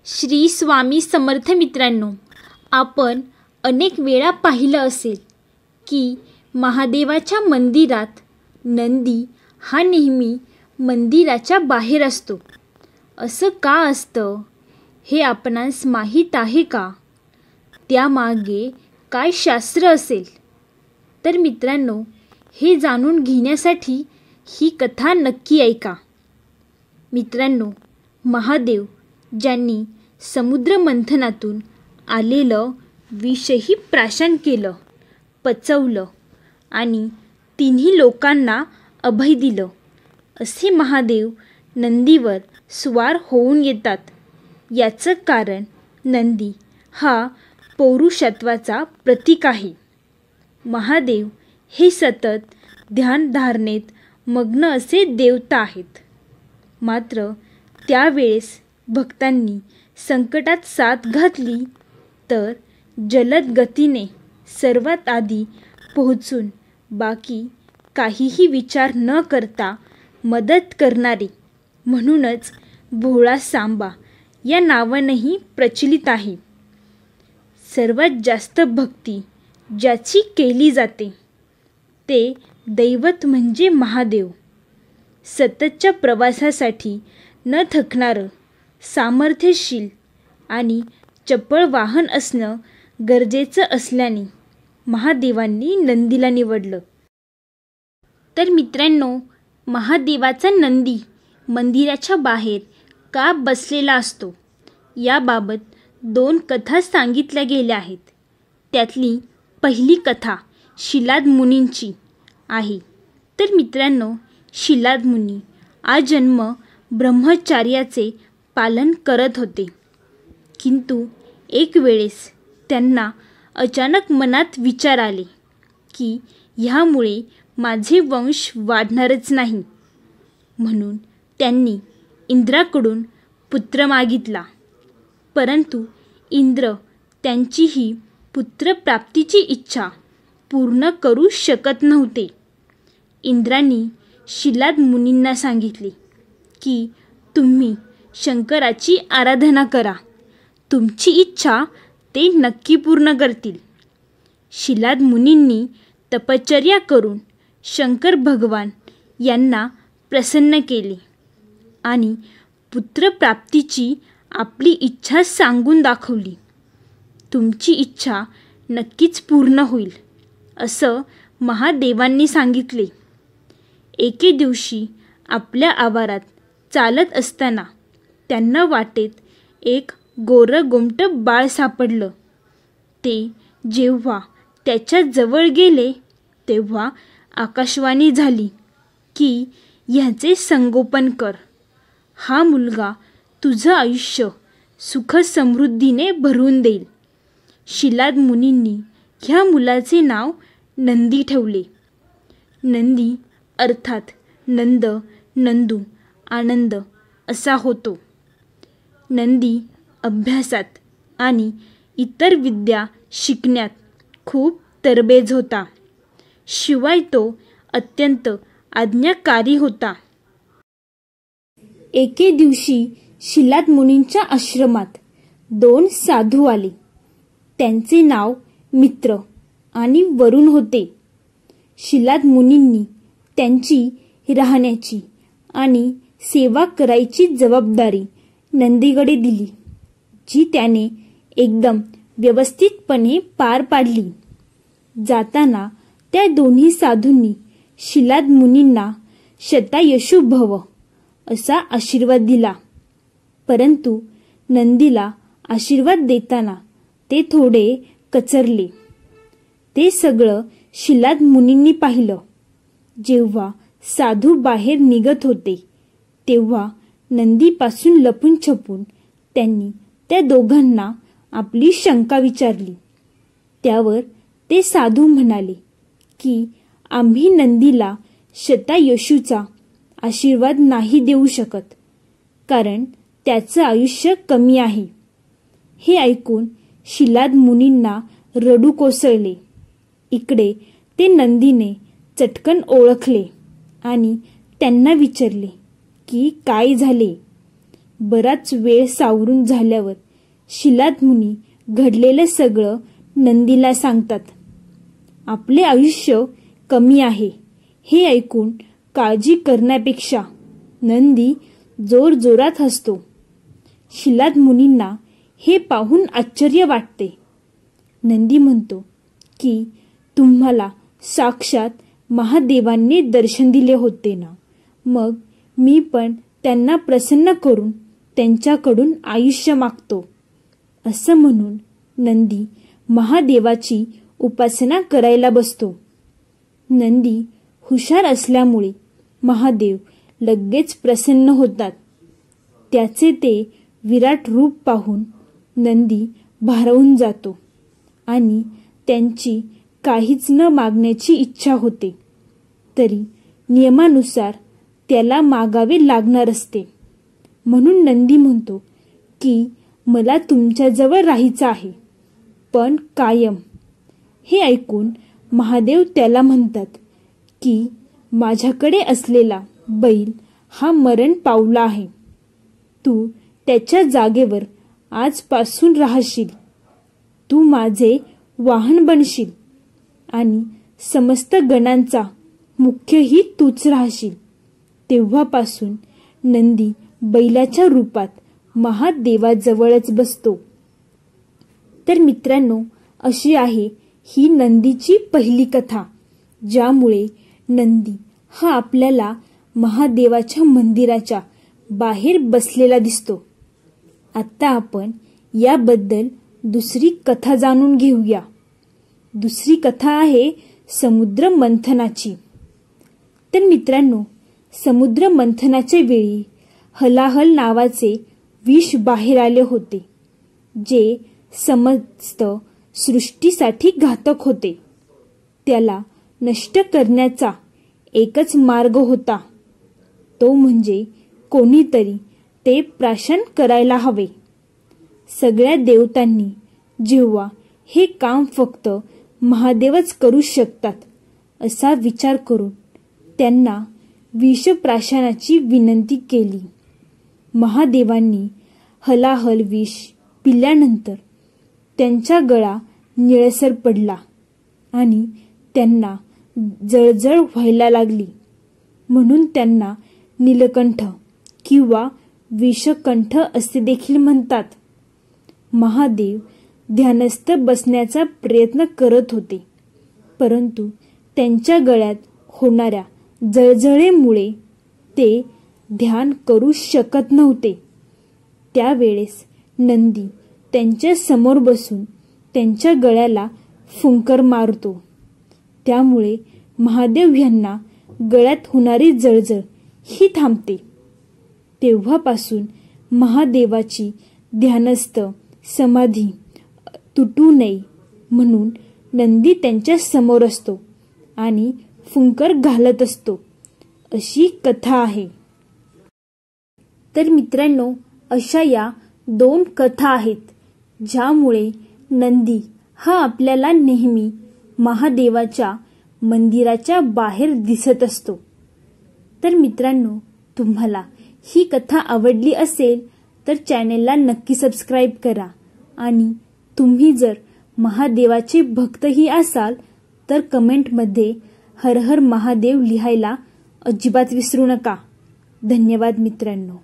श्री स्वामी समर्थ मित्रांनो, आपण अनेक वेळा पाहिलं असेल की महादेवाच्या मंदिरात नंदी हा नेहमी मंदिराच्या बाहेर असतो. असं का असतं हे आपणास माहीत आहे का? त्यामागे काय शास्त्र असेल? तर मित्रांनो, हे जाणून घेण्यासाठी ही कथा नक्की ऐका. मित्रांनो, महादेव ज्यांनी समुद्र मंथनातून आलेलं विषही प्राशन केलं, पचवलं आणि तिन्ही लोकांना अभय दिलं, असे महादेव नंदीवर स्वार होऊन येतात. याचं कारण नंदी हा पौरुषत्वाचा प्रतीक आहे. महादेव हे सतत ध्यानधारणेत मग्न असे देवता आहेत. मात्र त्यावेळेस भक्तांनी संकटात साथ घातली तर जलद गतीने सर्वात आधी पोहोचून बाकी काहीही विचार न करता मदत करणारे, म्हणूनच भोळा सांबा या नावानेही प्रचलित आहे. सर्वात जास्त भक्ती ज्याची केली जाते ते दैवत म्हणजे महादेव. सततच्या प्रवासासाठी न थकणारं, सामर्थ्यशील आणि चपळ वाहन असणं गरजेचं असल्याने महादेवांनी नंदीला निवडलं. तर मित्रांनो, महादेवाचा नंदी मंदिराच्या बाहेर का बसलेला असतो याबाबत 2 कथा सांगितल्या गेल्या आहेत. त्यातली पहिली कथा शिलाद मुनींची आहे. तर मित्रांनो, शिलाद मुनी आजन्म ब्रह्मचार्याचे पालन करत होते. किंतु एक वेळेस त्यांना अचानक मनात विचार आले की ह्यामुळे माझे वंश वाढणारच नाही. म्हणून त्यांनी इंद्राकडून पुत्र मागितला. परंतु इंद्र त्यांची ही पुत्रप्राप्तीची इच्छा पूर्ण करू शकत नव्हते. इंद्रांनी शिलाद मुनींना सांगितले की तुम्ही शंकराची आराधना करा, तुमची इच्छा ते नक्की पूर्ण करतील. शिलाद मुनींनी तपश्चर्या करून शंकर भगवान यांना प्रसन्न केले आणि पुत्रप्राप्तीची आपली इच्छा सांगून दाखवली. तुमची इच्छा नक्कीच पूर्ण होईल, असं महादेवांनी सांगितले. एके दिवशी आपल्या आवारात चालत असताना त्यांना वाटेत एक गोरं गोमटं बाळ सापडलं. ते जेव्हा त्याच्या जवळ गेले तेव्हा आकाशवाणी झाली की ह्याचे संगोपन कर. हा मुलगा तुझं आयुष्य सुख समृद्धीने भरून देईल. शिलाद मुनींनी ह्या मुलाचे नाव नंदी ठेवले. नंदी अर्थात नंद, नंदू, आनंद असा होतो. नंदी अभ्यासात आणि इतर विद्या शिकण्यात खूप तरबेज होता. शिवाय तो अत्यंत आज्ञाकारी होता. एके दिवशी शिलाद मुनींच्या आश्रमात 2 साधू आले. त्यांचे नाव मित्र आणि वरुण होते. शिलाद मुनींनी त्यांची राहण्याची आणि सेवा करायची जबाबदारी नंदीकडे दिली, जी त्याने एकदम व्यवस्थितपणे पार पाडली. जाताना त्या दोन्ही साधूंनी शिलाद मुनींना शतायशु भव असा आशीर्वाद दिला. परंतु नंदीला आशीर्वाद देताना ते थोडे कचरले. ते सगळं शिलाद मुनींनी पाहिलं. जेव्हा साधू बाहेर निघत होते तेव्हा नंदीपासून लपून छपून त्यांनी त्या दोघांना आपली शंका विचारली. त्यावर ते साधू म्हणाले की आम्ही नंदीला शतायशूचा आशीर्वाद नाही देऊ शकत, कारण त्याचं आयुष्य कमी आहे. हे ऐकून शिलाद मुनींना रडू कोसळले. इकडे ते नंदीने चटकन ओळखले आणि त्यांना विचारले की काय झाले. बराच वेळ सावरून झाल्यावर शिलाद मुनी घडलेलं सगळं नंदीला सांगतात. आपले आयुष्य कमी आहे हे ऐकून काळजी करण्यापेक्षा नंदी जोरजोरात हसतो. शिलाद मुनींना हे पाहून आश्चर्य वाटते. नंदी म्हणतो की तुम्हाला साक्षात महादेवांनी दर्शन दिले होते ना, मग मी पण त्यांना प्रसन्न करून त्यांच्याकडून आयुष्य मागतो. असं म्हणून नंदी महादेवाची उपासना करायला बसतो. नंदी हुशार असल्यामुळे महादेव लगेच प्रसन्न होतात. त्याचे ते विराट रूप पाहून नंदी भारावून जातो आणि त्यांची काहीच न मागण्याची इच्छा होते. तरी नियमानुसार त्याला मागावे लागणार असते. म्हणून नंदी म्हणतो की मला तुमच्याजवळ राहायचं आहे, पण कायम. हे ऐकून महादेव त्याला म्हणतात की माझ्याकडे असलेला बैल हा मरण पावला आहे. तू त्याच्या जागेवर आजपासून राहशील. तू माझे वाहन बनशील आणि समस्त गणांचा मुख्यही तूच राहशील. तेव्हापासून नंदी बैलाच्या रूपात महादेवाजवळच बसतो. तर मित्रांनो, अशी आहे ही नंदीची पहिली कथा, ज्यामुळे नंदी हा आपल्याला महादेवाच्या मंदिराच्या बाहेर बसलेला दिसतो. आता आपण याबद्दल दुसरी कथा जाणून घेऊया. दुसरी कथा आहे समुद्र मंथनाची. तर मित्रांनो, समुद्र मंथनाच्या वेळी हलाहल नावाचे विष बाहेर आले होते, जे समस्त सृष्टीसाठी घातक होते. त्याला नष्ट करण्याचा एकच मार्ग होता, तो म्हणजे कोणीतरी ते प्राशन करायला हवे. सगळ्या देवतांनी जेव्हा हे काम फक्त महादेवच करू शकतात असा विचार करून त्यांना विषप्राशनाची विनंती केली. महादेवांनी हलाहल विष पिल्यानंतर त्यांचा गळा निळसर पडला आणि त्यांना जळजळ व्हायला लागली. म्हणून त्यांना नीलकंठ किंवा विषकंठ असे देखील म्हणतात. महादेव ध्यानस्थ बसण्याचा प्रयत्न करत होते, परंतु त्यांच्या गळ्यात होणाऱ्या जळजळेमुळे ते ध्यान करू शकत नव्हते. त्यावेळेस नंदी त्यांच्या समोर बसून त्यांच्या गळ्याला फुंकर मारतो. त्यामुळे महादेव यांना गळ्यात होणारी जळजळ ही थांबते. तेव्हापासून महादेवाची ध्यानस्थ समाधी तुटू नये म्हणून नंदी त्यांच्या समोर असतो आणि फुंकर घालत असतो, अशी कथा आहे. तर मित्रांनो, अशा या 2 कथा आहेत, ज्यामुळे नंदी हा आपल्याला नेहमी महादेवाच्या मंदिराच्या बाहेर दिसत असतो. तर मित्रांनो, तुम्हाला ही कथा आवडली असेल तर चॅनेलला नक्की सबस्क्राईब करा आणि तुम्ही जर महादेवाचे भक्तही असाल तर कमेंटमध्ये हर हर महादेव लिहायला अजिबात विसरू नका. धन्यवाद मित्रांनो.